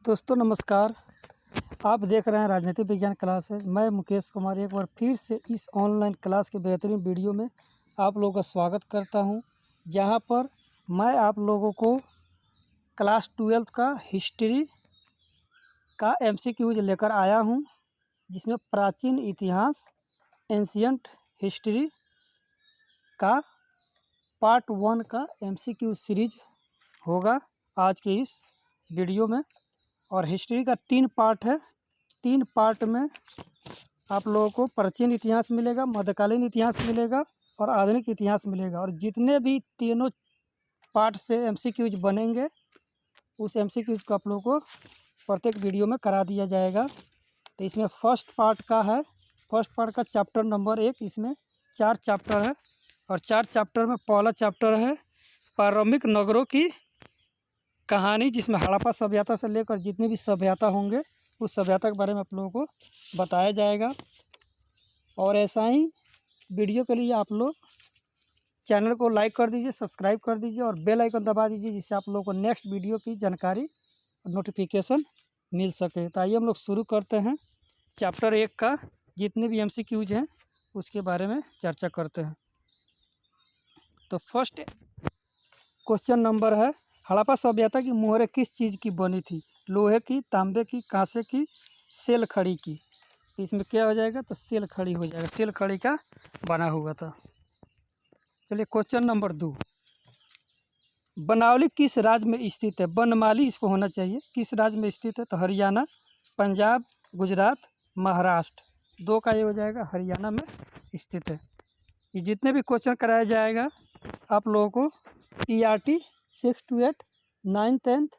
दोस्तों नमस्कार। आप देख रहे हैं राजनीति विज्ञान क्लासेज। मैं मुकेश कुमार एक बार फिर से इस ऑनलाइन क्लास के बेहतरीन वीडियो में आप लोगों का स्वागत करता हूं, जहां पर मैं आप लोगों को क्लास 12 का हिस्ट्री का एमसीक्यूज लेकर आया हूं, जिसमें प्राचीन इतिहास एंशियंट हिस्ट्री का पार्ट 1 का एमसीक्यू सीरीज होगा आज के इस वीडियो में। और हिस्ट्री का 3 पार्ट है। 3 पार्ट में आप लोगों को प्राचीन इतिहास मिलेगा, मध्यकालीन इतिहास मिलेगा और आधुनिक इतिहास मिलेगा। और जितने भी तीनों पार्ट से एमसीक्यूज बनेंगे, उस एमसीक्यूज को आप लोगों को प्रत्येक वीडियो में करा दिया जाएगा। तो इसमें फर्स्ट पार्ट का चैप्टर नंबर 1, इसमें 4 चैप्टर है। और 4 चैप्टर में पहला चैप्टर है प्रारंभिक नगरों की कहानी, जिसमें हड़प्पा सभ्यता से लेकर जितनी भी सभ्यता होंगे उस सभ्यता के बारे में आप लोगों को बताया जाएगा। और ऐसा ही वीडियो के लिए आप लोग चैनल को लाइक कर दीजिए, सब्सक्राइब कर दीजिए और बेल आइकन दबा दीजिए, जिससे आप लोगों को नेक्स्ट वीडियो की जानकारी और नोटिफिकेशन मिल सके। तो आइए हम लोग शुरू करते हैं। चैप्टर 1 का जितने भी एमसीक्यूज हैं उसके बारे में चर्चा करते हैं। तो फर्स्ट क्वेश्चन नंबर है, हड़प्पा सभ्यता की मोहरें किस चीज़ की बनी थी? लोहे की, तांबे की, कांसे की, सेल खड़ी की। तो इसमें क्या हो जाएगा? तो सेल खड़ी हो जाएगा, सेल खड़ी का बना हुआ था। चलिए क्वेश्चन नंबर 2, बनावली किस राज्य में स्थित है? बनमाली इसको होना चाहिए। किस राज्य में स्थित है? तो हरियाणा, पंजाब, गुजरात, महाराष्ट्र। 2 का ये हो जाएगा, हरियाणा में स्थित है। ये जितने भी क्वेश्चन कराया जाएगा आप लोगों को TRT 6 to 8, 9th 10th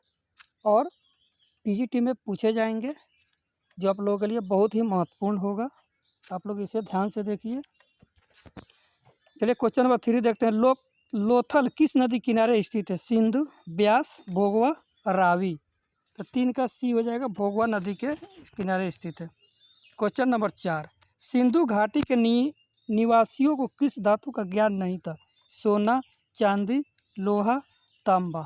और PGT में पूछे जाएंगे, जो आप लोगों के लिए बहुत ही महत्वपूर्ण होगा। आप लोग इसे ध्यान से देखिए। चलिए क्वेश्चन नंबर 3 देखते हैं। लोथल किस नदी किनारे स्थित है? सिंधु, ब्यास, भोगवा, रावी। तो 3 का C हो जाएगा, भोगवा नदी के किनारे स्थित है। क्वेश्चन नंबर 4, सिंधु घाटी के निवासियों को किस धातु का ज्ञान नहीं था? सोना, चांदी, लोहा, तांबा।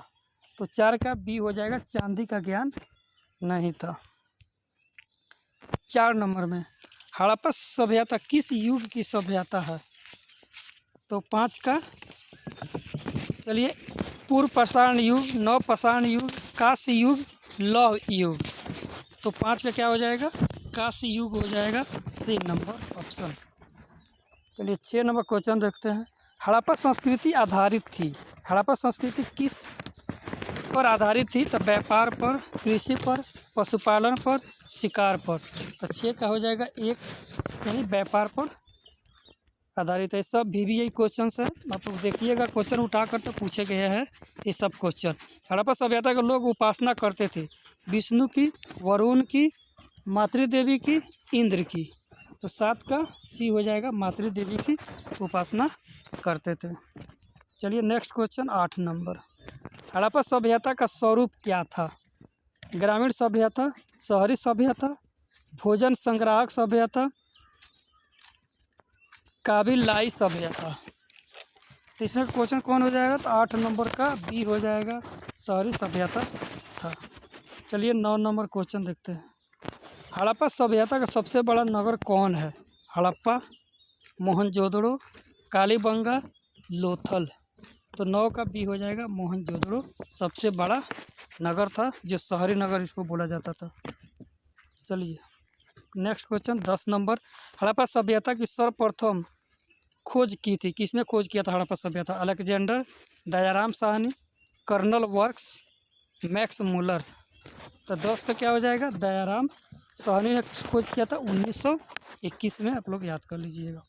तो 4 का B हो जाएगा, चांदी का ज्ञान नहीं था। 4 नंबर में, हड़प्पा सभ्यता किस युग की सभ्यता है? तो 5 का, चलिए, पूर्व पाषाण युग, नव पाषाण युग, कांस्य युग, लौह युग। तो 5 का क्या हो जाएगा? कांस्य युग हो जाएगा, C नंबर ऑप्शन। चलिए 6 नंबर क्वेश्चन देखते हैं। हड़प्पा संस्कृति आधारित थी। हड़प्पा संस्कृति किस पर आधारित थी? तो व्यापार पर, कृषि पर, पशुपालन पर, शिकार पर। तो 6 का हो जाएगा 1, यानी व्यापार पर आधारित है। सब VBI क्वेश्चन है, आप लोग देखिएगा। क्वेश्चन उठाकर तो पूछे गए हैं ये सब क्वेश्चन। हड़प्पा सभ्यता के लोग उपासना करते थे विष्णु की, वरुण की, मातृदेवी की, इंद्र की। तो 7 का C हो जाएगा, मातृदेवी की उपासना करते थे। चलिए नेक्स्ट क्वेश्चन 8 नंबर, हड़प्पा सभ्यता का स्वरूप क्या था? ग्रामीण सभ्यता, शहरी सभ्यता, भोजन संग्राहक सभ्यता, काबिलाई सभ्यता। तो इसमें क्वेश्चन कौन हो जाएगा? तो 8 नंबर का B हो जाएगा, शहरी सभ्यता था। चलिए 9 नंबर क्वेश्चन देखते हैं। हड़प्पा सभ्यता का सबसे बड़ा नगर कौन है? हड़प्पा, मोहनजोदड़ो, कालीबंगा, लोथल। तो 9 का B हो जाएगा, मोहनजोदड़ो सबसे बड़ा नगर था, जो शहरी नगर इसको बोला जाता था। चलिए नेक्स्ट क्वेश्चन 10 नंबर, हड़प्पा सभ्यता की सर्वप्रथम खोज की थी? किसने खोज किया था हड़प्पा सभ्यता? Alexander, Dayaram Sahni, colonel works, Max Muller. तो 10 का क्या हो जाएगा? दयाराम साहनी ने खोज किया था 1921 में, आप लोग याद कर लीजिएगा।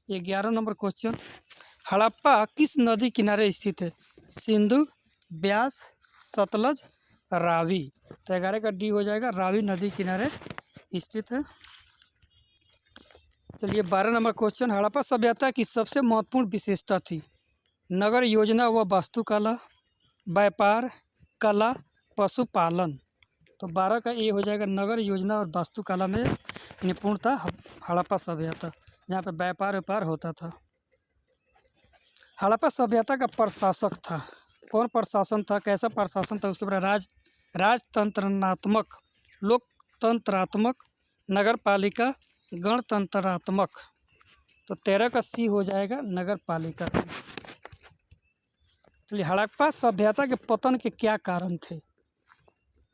11 नंबर क्वेश्चन, हड़प्पा किस नदी किनारे स्थित है? सिंधु, ब्यास, सतलज, रावी। तो 11 का D हो जाएगा, रावी नदी किनारे स्थित है। चलिए 12 नंबर क्वेश्चन, हड़प्पा सभ्यता की सबसे महत्वपूर्ण विशेषता थी? नगर योजना व वास्तुकला, व्यापार, कला, पशुपालन। तो 12 का A हो जाएगा, नगर योजना और वास्तुकला में निपुण था हड़प्पा सभ्यता, जहाँ पे व्यापार होता था। हड़प्पा सभ्यता का प्रशासक था कौन? प्रशासन था, कैसा प्रशासन था उसके बारे में? राजतंत्रनात्मक लोकतंत्रात्मक, नगर पालिका, गणतंत्रात्मक। तो 13 का सी हो जाएगा नगर पालिका। चलिए, हड़प्पा सभ्यता के पतन के क्या कारण थे?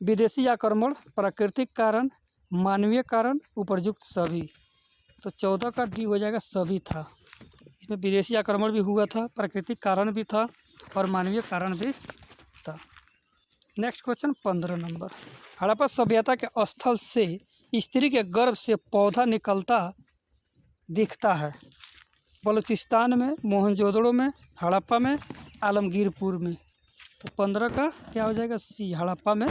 विदेशी आक्रमण, प्राकृतिक कारण, मानवीय कारण, उपरयुक्त सभी। तो 14 का डी हो जाएगा सभी था। इसमें विदेशी आक्रमण भी हुआ था, प्राकृतिक कारण भी था और मानवीय कारण भी था। Next question 15 number. हड़प्पा सभ्यता के स्थल से स्त्री के गर्भ से पौधा निकलता दिखता है। बलूचिस्तान में, मोहनजोदड़ो में, हड़प्पा में, आलमगीरपुर में। तो 15 का क्या हो जाएगा सी, हड़प्पा में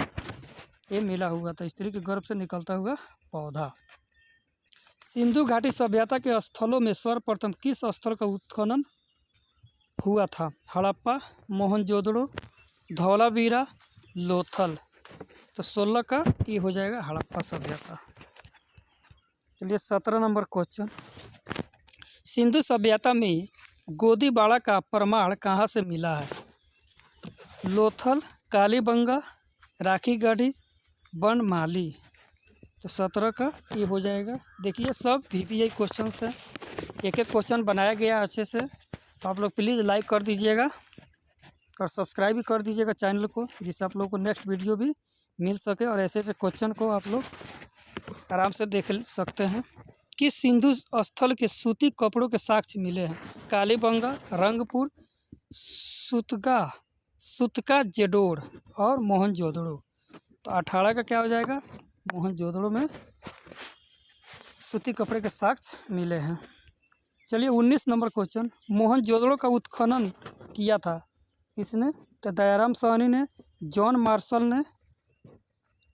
ये मिला हुआ था, स्त्री के गर्भ से निकलता हुआ पौधा। सिंधु घाटी सभ्यता के स्थलों में सर्वप्रथम किस स्थल का उत्खनन हुआ था? हड़प्पा, मोहनजोदड़ो, धौलावीरा, लोथल। तो 16 का ये हो जाएगा हड़प्पा सभ्यता। चलिए 17 नंबर क्वेश्चन। सिंधु सभ्यता में गोदीबाड़ा का प्रमाण कहाँ से मिला है? लोथल, कालीबंगा, राखीगढ़ी, बनमाली। तो 17 का ये हो जाएगा। देखिए सब VPI क्वेश्चन है, एक एक क्वेश्चन बनाया गया अच्छे से। तो आप लोग प्लीज़ लाइक कर दीजिएगा और सब्सक्राइब भी कर दीजिएगा चैनल को, जिससे आप लोग को नेक्स्ट वीडियो भी मिल सके और ऐसे ऐसे क्वेश्चन को आप लोग आराम से देख सकते हैं। किस सिंधु स्थल के सूती कपड़ों के साक्ष्य मिले हैं? कालीबंगा, रंगपुर, सुतका जेडोर और मोहनजोदड़ो। तो 18 का क्या हो जाएगा? मोहनजोदड़ो में सूती कपड़े के साक्ष्य मिले हैं। चलिए 19 नंबर क्वेश्चन। मोहनजोदड़ो का उत्खनन किया था किसने? तो दयाराम साहनी ने, जॉन मार्शल ने,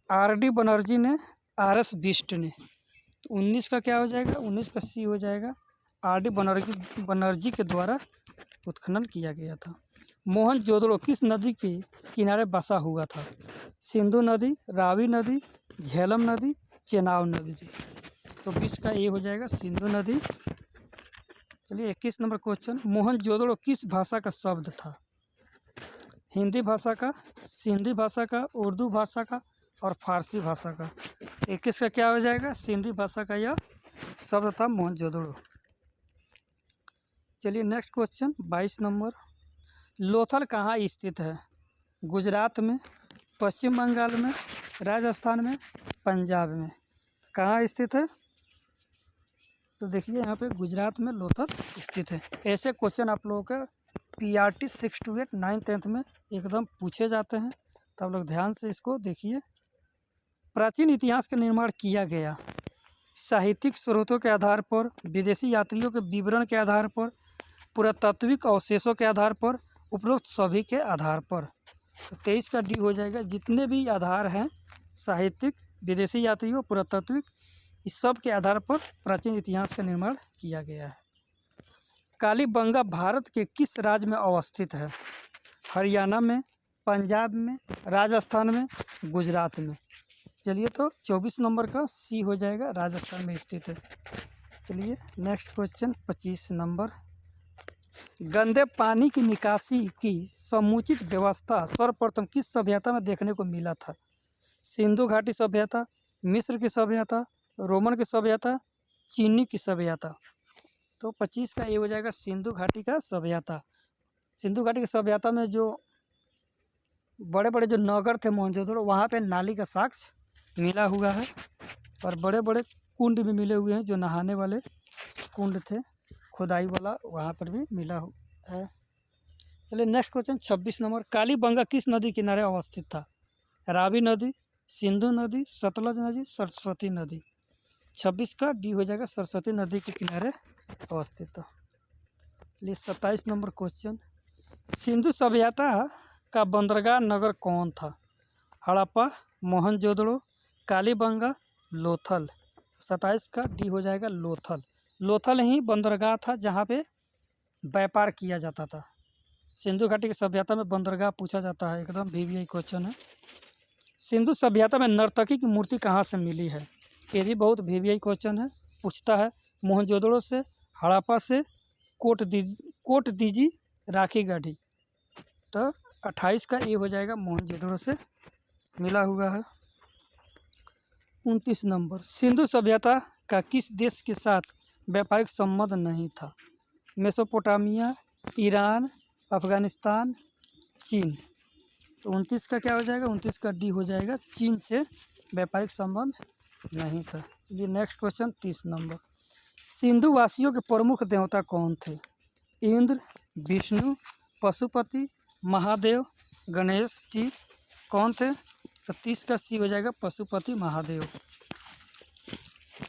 RD बनर्जी ने, RS बिष्ट ने। तो 19 का क्या हो जाएगा? 19 का सी हो जाएगा, RD बनर्जी के द्वारा उत्खनन किया गया था। मोहनजोदड़ो किस नदी के किनारे बसा हुआ था? सिंधु नदी, रावी नदी, झेलम नदी, चेनाब नदी। तो 20 का ये हो जाएगा सिंधु नदी। चलिए 21 नंबर क्वेश्चन। मोहनजोदड़ो किस भाषा का शब्द था? हिंदी भाषा का, सिंधी भाषा का, उर्दू भाषा का और फारसी भाषा का। 21 का क्या हो जाएगा? सिंधी भाषा का यह शब्द था मोहनजोदड़ो। चलिए नेक्स्ट क्वेश्चन 22 नंबर। लोथल कहाँ स्थित है? गुजरात में, पश्चिम बंगाल में, राजस्थान में, पंजाब में। कहाँ स्थित है? तो देखिए यहाँ पे गुजरात में लोथल स्थित है। ऐसे क्वेश्चन आप लोगों का PRT 6 to 8 9th 10th में एकदम पूछे जाते हैं, तो आप लोग ध्यान से इसको देखिए। प्राचीन इतिहास का निर्माण किया गया साहित्यिक स्रोतों के आधार पर, विदेशी यात्रियों के विवरण के आधार पर, पुरातात्विक अवशेषों के आधार पर, उपरोक्त सभी के आधार पर। तो 23 का डी हो जाएगा। जितने भी आधार हैं साहित्यिक, विदेशी यात्रियों, पुरातात्विक, इस सब के आधार पर प्राचीन इतिहास का निर्माण किया गया है। कालीबंगा भारत के किस राज्य में अवस्थित है? हरियाणा में, पंजाब में, राजस्थान में, गुजरात में। चलिए तो 24 नंबर का सी हो जाएगा, राजस्थान में स्थित है। चलिए नेक्स्ट क्वेश्चन 25 नंबर। गंदे पानी की निकासी की समुचित व्यवस्था सर्वप्रथम किस सभ्यता में देखने को मिला था? सिंधु घाटी सभ्यता, मिस्र की सभ्यता, रोमन की सभ्यता, चीनी की सभ्यता। तो 25 का ये हो जाएगा सिंधु घाटी का सभ्यता। सिंधु घाटी की सभ्यता में जो बड़े बड़े जो नगर थे मोहनजोदड़ो, वहाँ पे नाली का साक्ष्य मिला हुआ है और बड़े बड़े कुंड भी मिले हुए हैं, जो नहाने वाले कुंड थे, खुदाई वाला, वहाँ पर भी मिला है। चलिए नेक्स्ट क्वेश्चन 26 नंबर। कालीबंगा किस नदी किनारे अवस्थित था? रावी नदी, सिंधु नदी, सतलज नदी, सरस्वती नदी। 26 का डी हो जाएगा, सरस्वती नदी के किनारे अवस्थित था। चलिए 27 नंबर क्वेश्चन। सिंधु सभ्यता का बंदरगाह नगर कौन था? हड़प्पा, मोहनजोदड़ो, कालीबंगा, लोथल। 27 का डी हो जाएगा लोथल। लोथल ही बंदरगाह था जहाँ पे व्यापार किया जाता था। सिंधु घाटी की सभ्यता में बंदरगाह पूछा जाता है, एकदम VVI क्वेश्चन है। सिंधु सभ्यता में नर्तकी की मूर्ति कहाँ से मिली है? ये भी बहुत VVI क्वेश्चन है, पूछता है। मोहनजोदड़ो से, हड़प्पा से, कोट दीजी, राखीगढ़ी। तो 28 का ये हो जाएगा मोहनजोदड़ो से मिला हुआ है। 29 नंबर, सिंधु सभ्यता का किस देश के साथ व्यापारिक संबंध नहीं था? मेसोपोटामिया, ईरान, अफगानिस्तान, चीन। तो 29 का क्या हो जाएगा? 29 का डी हो जाएगा, चीन से व्यापारिक संबंध नहीं था। चलिए नेक्स्ट क्वेश्चन 30 नंबर, सिंधु वासियों के प्रमुख देवता कौन थे? इंद्र, विष्णु, पशुपति, महादेव, गणेश जी कौन थे? तो 30 का सी हो जाएगा, पशुपति महादेव।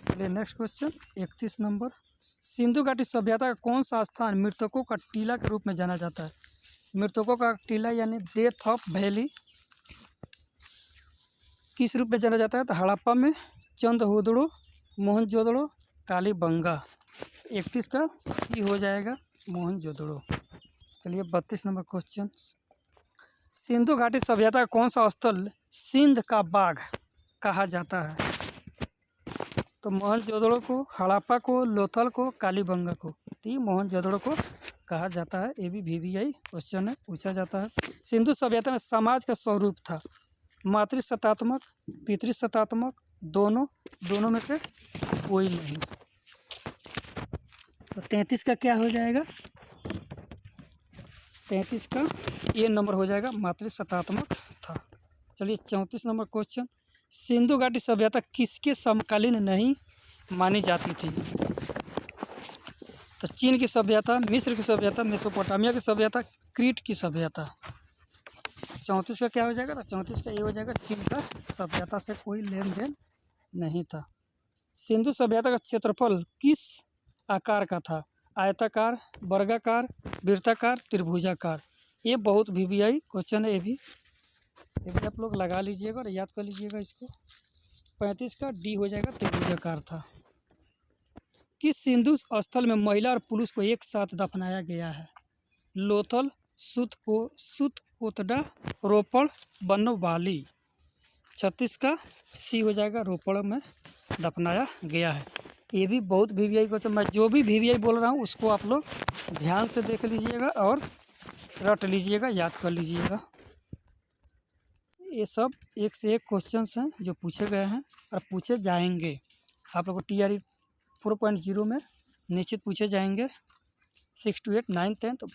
चलिए नेक्स्ट क्वेश्चन 31 नंबर, सिंधु घाटी सभ्यता का कौन सा स्थान मृतकों का टीला के रूप में जाना जाता है? मृतकों का टीला यानी डेथ ऑफ वैली किस रूप में जाना जाता है? तो हड़प्पा में, चंदहुदड़ो, मोहनजोदड़ो, कालीबंगा। 31 का सी हो जाएगा, मोहनजोदड़ो। चलिए 32 नंबर क्वेश्चन, सिंधु घाटी सभ्यता का कौन सा स्थल सिंध का बाघ कहा जाता है? तो मोहनजोदड़ो को, हड़प्पा को, लोथल को, कालीबंगा को। तो ये मोहनजोदड़ो को कहा जाता है। ये भी VVI क्वेश्चन है, पूछा जाता है। सिंधु सभ्यता में समाज का स्वरूप था मातृसत्तात्मक, पितृसत्तात्मक, दोनों में से कोई नहीं। तो 33 का क्या हो जाएगा? 33 का ए नंबर हो जाएगा, मातृसत्तात्मक था। चलिए 34 नंबर क्वेश्चन, सिंधु घाटी सभ्यता किसके समकालीन नहीं मानी जाती थी? तो चीन की सभ्यता, मिस्र की सभ्यता, मेसोपोटामिया की सभ्यता, क्रीट की सभ्यता। 34 का क्या हो जाएगा? तो 34 का ये हो जाएगा, चीन का सभ्यता से कोई लेन देन नहीं था। सिंधु सभ्यता का क्षेत्रफल किस आकार का था? आयताकार, वर्गाकार, वृत्ताकार, त्रिभुजाकार। ये बहुत VVI क्वेश्चन है। ये भी आप लोग लगा लीजिएगा और याद कर लीजिएगा इसको। 35 का डी हो जाएगा, त्रिभुजाकार था। किस सिंधु स्थल में महिला और पुरुष को एक साथ दफनाया गया है? लोथल, सुतकोतडा, रोपड़, बनवाली। 36 का सी हो जाएगा, रोपड़ में दफनाया गया है। ये भी बहुत VVI क्वेश्चन, मैं जो भी VVI बोल रहा हूँ उसको आप लोग ध्यान से देख लीजिएगा और रट लीजिएगा, याद कर लीजिएगा। ये सब एक से एक क्वेश्चंस हैं जो पूछे गए हैं और पूछे जाएंगे। आप लोग को TRE 4.0 में निश्चित पूछे जाएंगे। 6 to 8, 9, 10 तो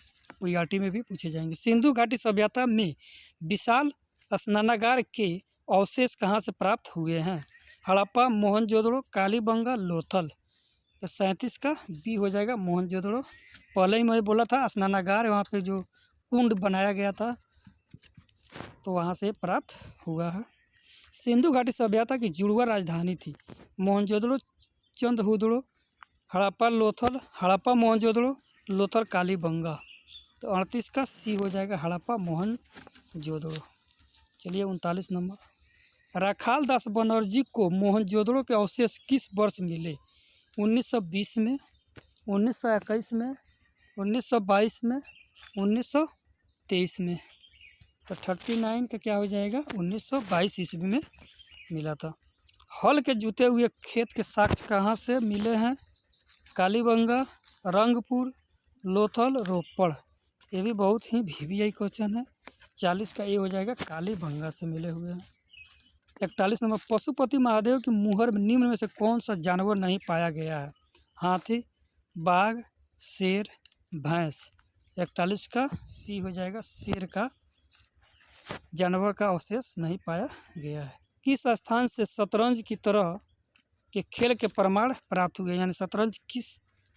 ERT में भी पूछे जाएंगे। सिंधु घाटी सभ्यता में विशाल स्नानागार के अवशेष कहाँ से प्राप्त हुए हैं? हड़प्पा, मोहनजोदड़ो, कालीबंगा, लोथल। तो 37 का बी हो जाएगा, मोहनजोदड़ो। पहले ही मैं बोला था स्नानागार, वहाँ पे जो कुंड बनाया गया था तो वहाँ से प्राप्त हुआ है। सिंधु घाटी सभ्यता की जुड़वा राजधानी थी? मोहनजोदड़ो, चंदहुदड़ो, हड़प्पा, लोथल, हड़प्पा, मोहनजोदड़ो, लोथल, कालीबंगा। तो 38 का सी हो जाएगा, हड़प्पा, मोहनजोदड़ो। चलिए 39 नंबर, राखाल दास बनर्जी को मोहनजोदड़ो के अवशेष किस वर्ष मिले? 1920 में, 1921 में, 1922 में, 1923 में। तो 39 का क्या हो जाएगा? 1922 ईस्वी में मिला था। हल के जुते हुए खेत के साक्ष्य कहाँ से मिले हैं? कालीबंगा, रंगपुर, लोथल, रोपड़। ये भी बहुत ही VVI क्वेश्चन है। 40 का ये हो जाएगा, कालीबंगा से मिले हुए हैं। 41 नंबर, पशुपति महादेव की मुहर में निम्न में से कौन सा जानवर नहीं पाया गया है? हाथी, बाघ, शेर, भैंस। 41 का सी हो जाएगा, शेर का जानवर का अवशेष नहीं पाया गया है। किस स्थान से शतरंज की तरह के खेल के प्रमाण प्राप्त हुए? यानी शतरंज किस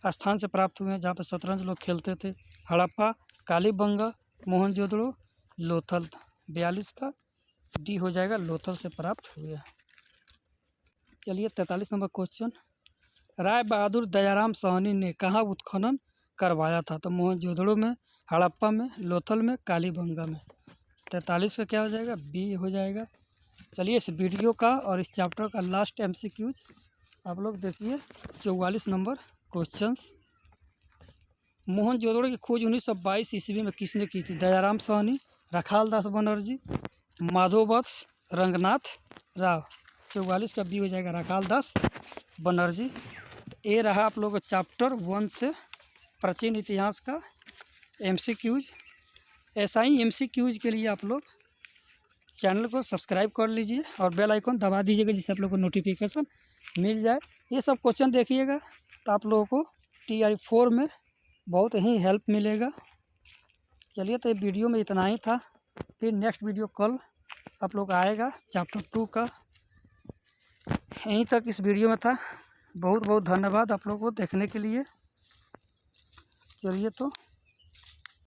स्थान से प्राप्त हुए हैं जहाँ पर शतरंज लोग खेलते थे? हड़प्पा, कालीबंगा, मोहनजोदड़ो, लोथल। 42 का डी हो जाएगा, लोथल से प्राप्त हुए। चलिए 43 नंबर क्वेश्चन, राय बहादुर दयाराम साहनी ने कहाँ उत्खनन करवाया था? तो मोहनजोदड़ो में, हड़प्पा में, लोथल में, कालीबंगा में। 43 का क्या हो जाएगा? बी हो जाएगा। चलिए इस वीडियो का और इस चैप्टर का लास्ट MCQs आप लोग देखिए। 44 नंबर क्वेश्चंस, मोहनजोदड़ो की खोज 1922 ईस्वी में किसने की थी? दयाराम साहनी, राखाल दास बनर्जी, माधोवत्स, रंगनाथ राव। 44 का बी हो जाएगा, राखाल दास बनर्जी। ये रहा आप लोगों को चैप्टर 1 से प्राचीन इतिहास का MCQs। ऐसा ही MCQs के लिए आप लोग चैनल को सब्सक्राइब कर लीजिए और बेल आइकन दबा दीजिएगा, जिससे आप लोग को नोटिफिकेशन मिल जाए। ये सब क्वेश्चन देखिएगा तो आप लोगों को TRE 4 में बहुत ही हेल्प मिलेगा। चलिए, तो ये वीडियो में इतना ही था। फिर नेक्स्ट वीडियो कल आप लोग आएगा चैप्टर 2 का। यहीं तक इस वीडियो में था। बहुत बहुत धन्यवाद आप लोगों को देखने के लिए। चलिए तो।